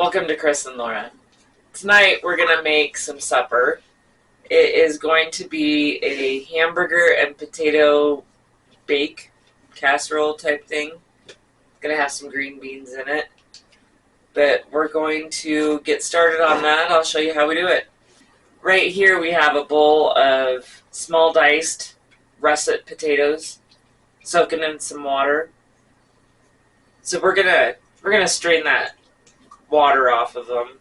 Welcome to Chris and Laura. Tonight we're going to make some supper. It is going to be a hamburger and potato bake casserole type thing. It's going to have some green beans in it. But we're going to get started on that. I'll show you how we do it. Right here we have a bowl of small diced russet potatoes soaking in some water. So we're gonna strain that water off of them.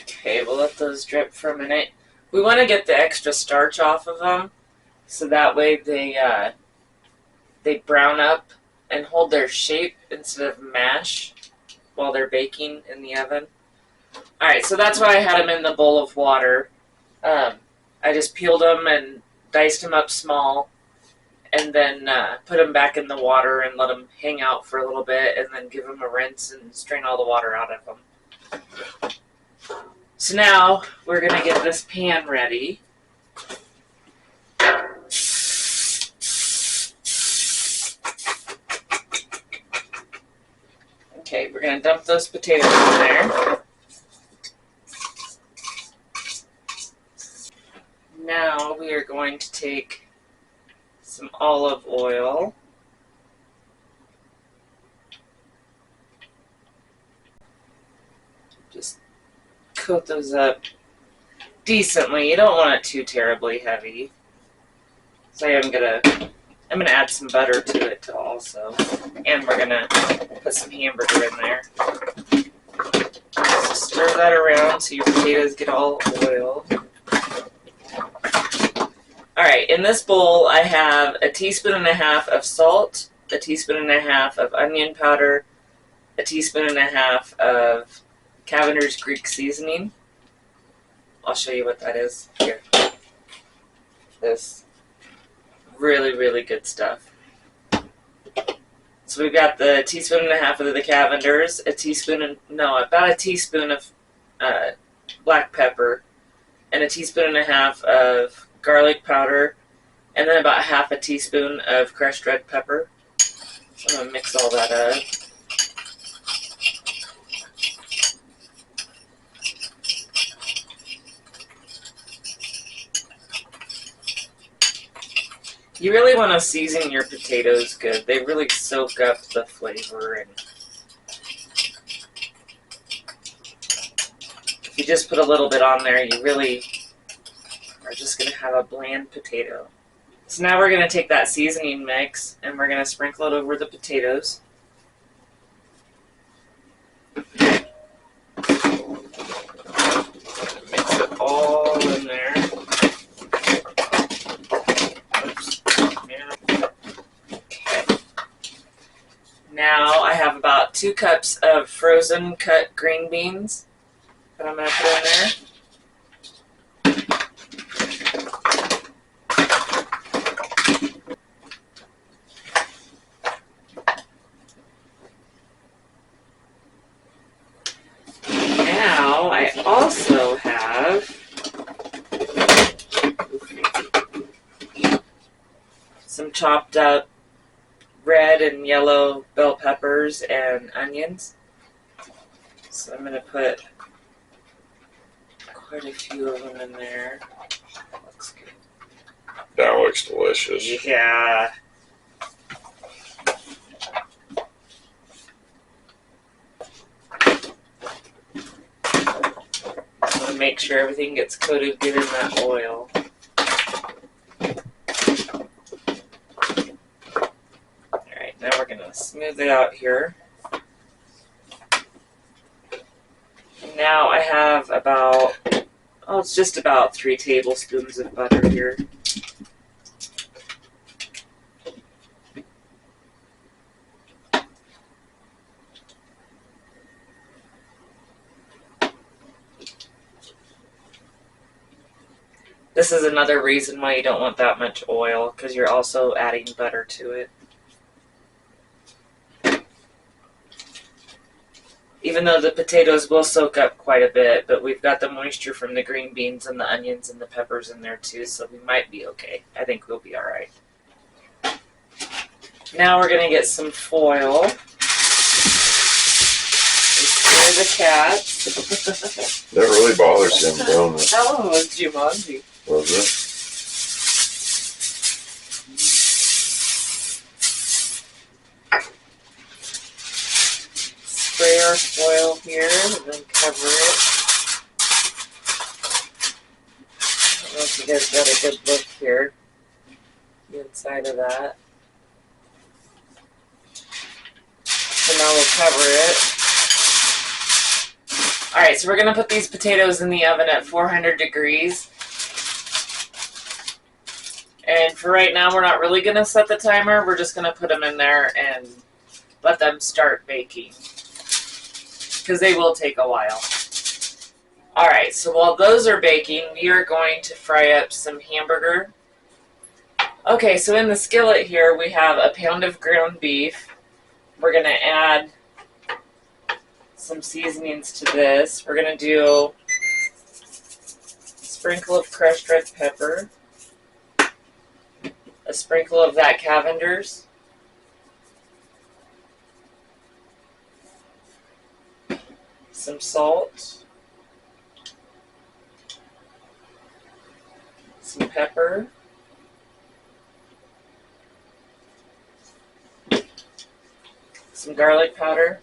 Okay, we'll let those drip for a minute. We want to get the extra starch off of them, so that way they brown up and hold their shape instead of mash while they're baking in the oven. All right, so that's why I had them in the bowl of water. I just peeled them and diced them up small, and then put them back in the water and let them hang out for a little bit, and then give them a rinse and strain all the water out of them. So now we're going to get this pan ready. Okay, we're going to dump those potatoes in there. Now we are going to take some olive oil. Just coat those up decently. You don't want it too terribly heavy. So I'm gonna add some butter to it also, and we're gonna put some hamburger in there. Just stir that around so your potatoes get all oiled. Alright, in this bowl I have a teaspoon and a half of salt, a teaspoon and a half of onion powder, a teaspoon and a half of Cavender's Greek seasoning. I'll show you what that is here. This really, really good stuff. So we've got the teaspoon and a half of the Cavender's, about a teaspoon of black pepper, and a teaspoon and a half of garlic powder, and then about half a teaspoon of crushed red pepper. So I'm going to mix all that up. You really want to season your potatoes good. They really soak up the flavor, and if you just put a little bit on there, you really are just going to have a bland potato. So now we're going to take that seasoning mix and we're going to sprinkle it over the potatoes. Mix it all in there. Oops. Okay. Now I have about 2 cups of frozen cut green beans that I'm going to put in there. I also have some chopped up red and yellow bell peppers and onions. So I'm going to put quite a few of them in there. That looks good. That looks delicious. Yeah. Make sure everything gets coated good in that oil. Alright, now we're going to smooth it out here. And now I have it's just about 3 tablespoons of butter here. This is another reason why you don't want that much oil, because you're also adding butter to it. Even though the potatoes will soak up quite a bit, but we've got the moisture from the green beans and the onions and the peppers in there too, so we might be okay. I think we'll be alright. Now we're going to get some foil. Stir the cats. That really bothers him, don't it? That one was Jumanji. Was it? Spray our foil here and then cover it. I don't know if you guys got a good look here. The inside of that. So now we'll cover it. Alright, so we're going to put these potatoes in the oven at 400 degrees. And for right now, we're not really going to set the timer. We're just going to put them in there and let them start baking. Because they will take a while. Alright, so while those are baking, we are going to fry up some hamburger. Okay, so in the skillet here, we have a pound of ground beef. We're going to add some seasonings to this. We're going to do a sprinkle of crushed red pepper, a sprinkle of that Cavender's, some salt, some pepper, some garlic powder,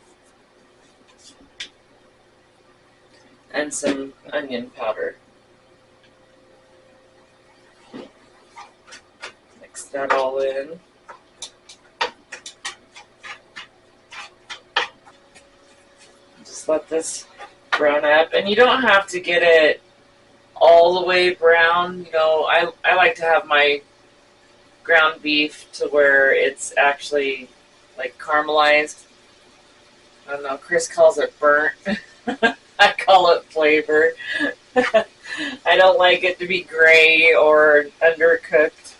and some onion powder. Mix that all in. Just let this brown up. And you don't have to get it all the way brown. You know, I like to have my ground beef to where it's actually like caramelized. I don't know, Chris calls it burnt. I call it flavor. I don't like it to be gray or undercooked.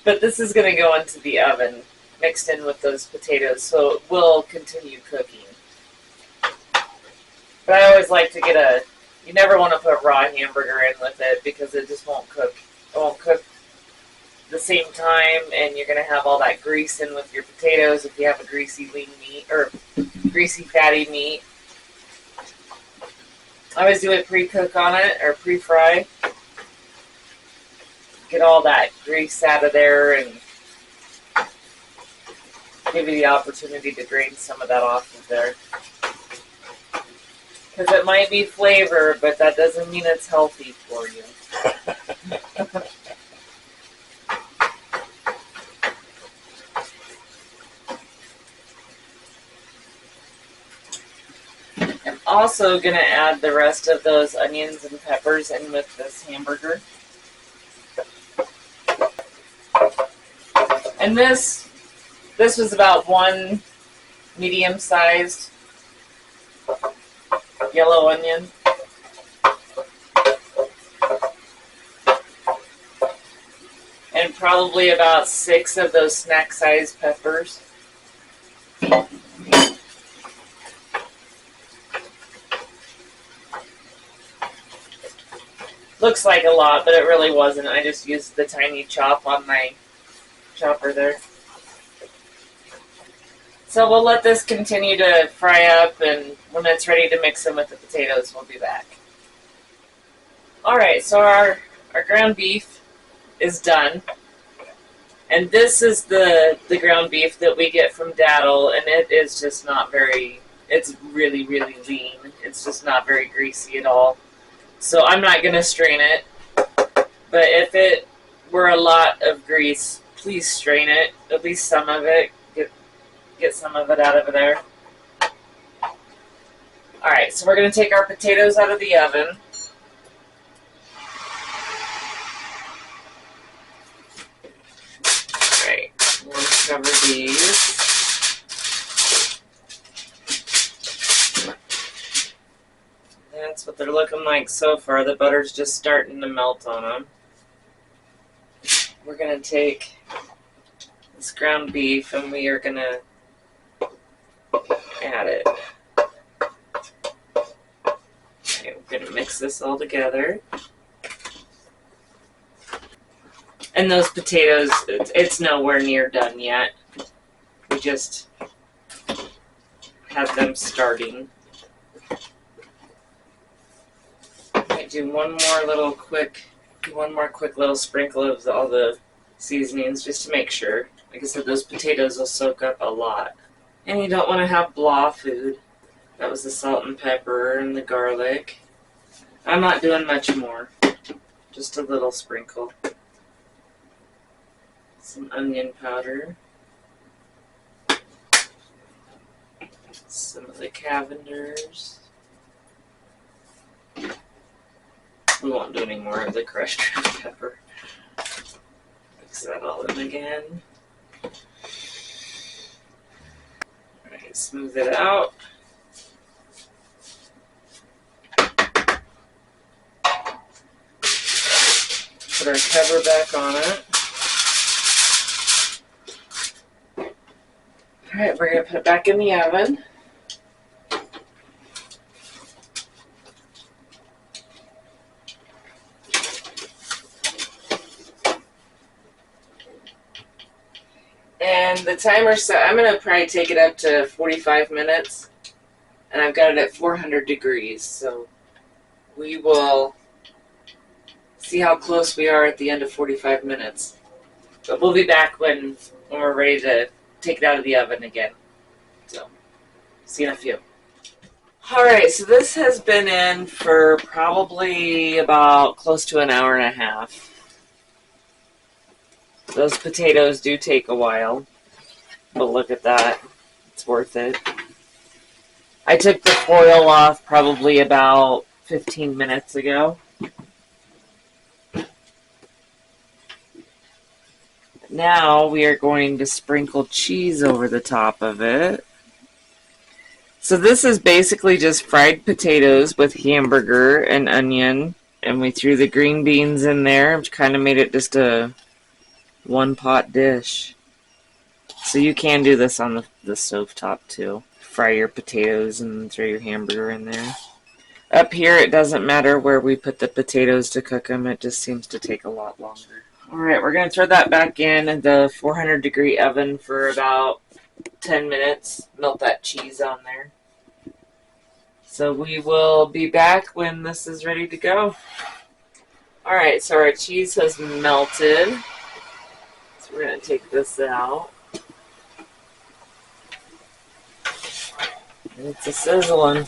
But this is going to go into the oven mixed in with those potatoes, so it will continue cooking. But I always like to get you never want to put raw hamburger in with it because it just won't cook. It won't cook the same time, and you're going to have all that grease in with your potatoes if you have a greasy lean meat or greasy fatty meat. I always do a pre-cook on it or pre-fry. Get all that grease out of there and give you the opportunity to drain some of that off of there. Because it might be flavor, but that doesn't mean it's healthy for you. I'm also going to add the rest of those onions and peppers in with this hamburger. And this was about one medium-sized yellow onion. And probably about 6 of those snack-sized peppers. Looks like a lot, but it really wasn't. I just used the tiny chop on my chopper there. So we'll let this continue to fry up, and when it's ready to mix them with the potatoes, we'll be back. Alright, so our ground beef is done. And this is the ground beef that we get from Daddle, and it is just not very, it's really, really lean. It's just not very greasy at all. So I'm not going to strain it, but if it were a lot of grease, please strain it, at least some of it, get some of it out of there. Alright, so we're going to take our potatoes out of the oven. Alright, we'll cover these. That's what they're looking like so far. The butter's just starting to melt on them. We're going to take this ground beef and we are going to add it. Okay, we're going to mix this all together. And those potatoes, it's nowhere near done yet. We just have them starting. Might do one more quick little sprinkle of all the seasonings just to make sure. Like I said, those potatoes will soak up a lot. And you don't want to have blah food. That was the salt and pepper and the garlic. I'm not doing much more. Just a little sprinkle. Some onion powder. Some of the Cavenders. We won't do any more of the crushed red pepper. Mix that all in again. Alright, smooth it out. Put our cover back on it. Alright, we're going to put it back in the oven. And the timer set, I'm going to probably take it up to 45 minutes. And I've got it at 400 degrees. So we will see how close we are at the end of 45 minutes. But we'll be back when we're ready to take it out of the oven again. So, see you in a few. Alright, so this has been in for probably about close to an hour and a half. Those potatoes do take a while, but look at that. It's worth it. I took the foil off probably about 15 minutes ago. Now we are going to sprinkle cheese over the top of it. So this is basically just fried potatoes with hamburger and onion. And we threw the green beans in there, which kind of made it just a one-pot dish. So you can do this on the stovetop too. Fry your potatoes and throw your hamburger in there. Up here, it doesn't matter where we put the potatoes to cook them. It just seems to take a lot longer. Alright, we're going to throw that back in the 400 degree oven for about 10 minutes. Melt that cheese on there. So we will be back when this is ready to go. Alright, so our cheese has melted. So we're going to take this out. And it's a sizzling.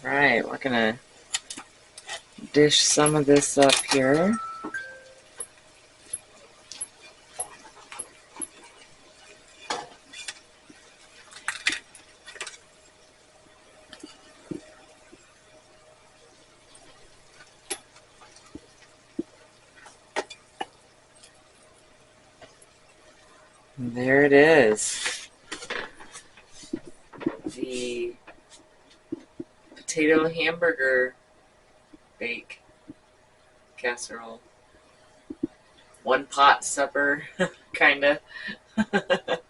Alright, we're going to dish some of this up here. And there it is. The potato hamburger bake casserole. One pot supper, kinda. But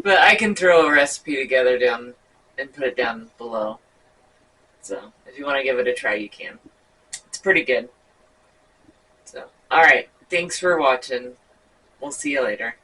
I can throw a recipe together down and put it down below. So if you want to give it a try, you can. It's pretty good. So, alright. Thanks for watching. We'll see you later.